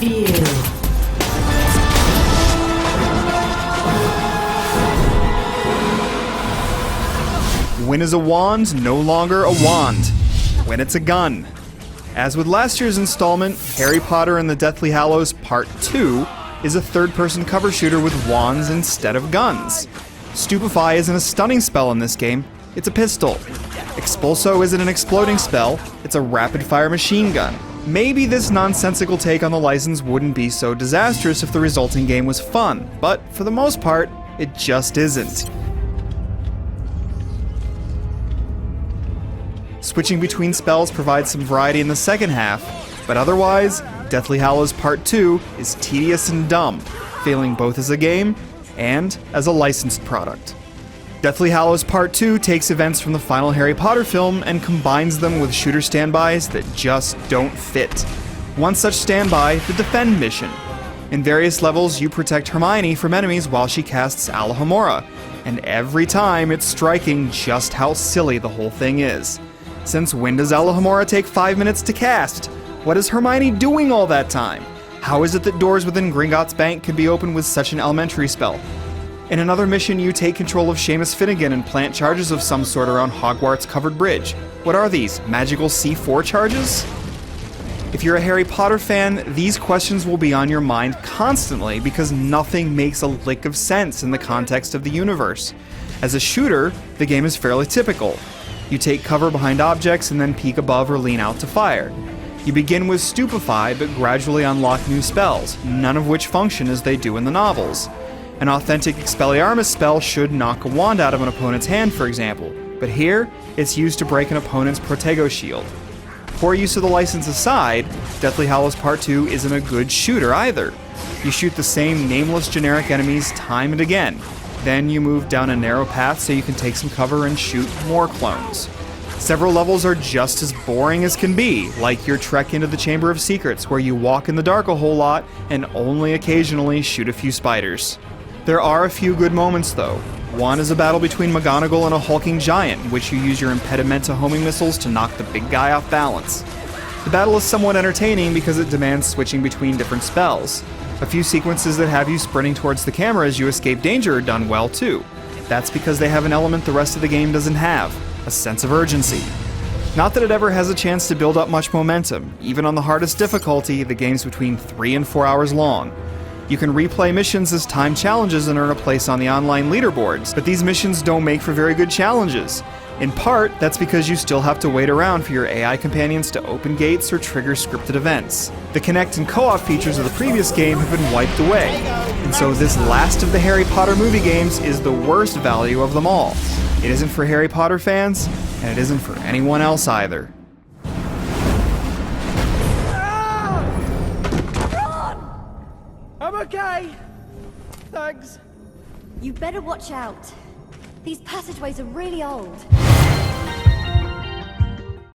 Review. When is a wand no longer a wand? When it's a gun. As with last year's installment, Harry Potter and the Deathly Hallows Part 2 is a third-person cover shooter with wands instead of guns. Stupefy isn't a stunning spell in this game, it's a pistol. Expulso isn't an exploding spell, it's a rapid-fire machine gun. Maybe this nonsensical take on the license wouldn't be so disastrous if the resulting game was fun, but for the most part, it just isn't. Switching between spells provides some variety in the second half, but otherwise, Deathly Hallows Part 2 is tedious and dumb, failing both as a game and as a licensed product. Deathly Hallows Part 2 takes events from the final Harry Potter film and combines them with shooter standbys that just don't fit. One such standby, the Defend mission. In various levels, you protect Hermione from enemies while she casts Alohomora, and every time it's striking just how silly the whole thing is. Since when does Alohomora take 5 minutes to cast? What is Hermione doing all that time? How is it that doors within Gringotts Bank can be opened with such an elementary spell? In another mission, you take control of Seamus Finnegan and plant charges of some sort around Hogwarts' covered bridge. What are these, magical C4 charges? If you're a Harry Potter fan, these questions will be on your mind constantly because nothing makes a lick of sense in the context of the universe. As a shooter, the game is fairly typical. You take cover behind objects and then peek above or lean out to fire. You begin with Stupefy, but gradually unlock new spells, none of which function as they do in the novels. An authentic Expelliarmus spell should knock a wand out of an opponent's hand, for example, but here, it's used to break an opponent's Protego shield. Poor use of the license aside, Deathly Hallows Part 2 isn't a good shooter either. You shoot the same nameless generic enemies time and again. Then you move down a narrow path so you can take some cover and shoot more clones. Several levels are just as boring as can be, like your trek into the Chamber of Secrets where you walk in the dark a whole lot and only occasionally shoot a few spiders. There are a few good moments though. One is a battle between McGonagall and a hulking giant in which you use your Impedimenta homing missiles to knock the big guy off balance. The battle is somewhat entertaining because it demands switching between different spells. A few sequences that have you sprinting towards the camera as you escape danger are done well too. That's because they have an element the rest of the game doesn't have, a sense of urgency. Not that it ever has a chance to build up much momentum. Even on the hardest difficulty, the game's between 3 and 4 hours long. You can replay missions as time challenges and earn a place on the online leaderboards, but these missions don't make for very good challenges. In part, that's because you still have to wait around for your AI companions to open gates or trigger scripted events. The Connect and co-op features of the previous game have been wiped away, and so this last of the Harry Potter movie games is the worst value of them all. It isn't for Harry Potter fans, and it isn't for anyone else either. I'm okay. Thanks. You better watch out. These passageways are really old.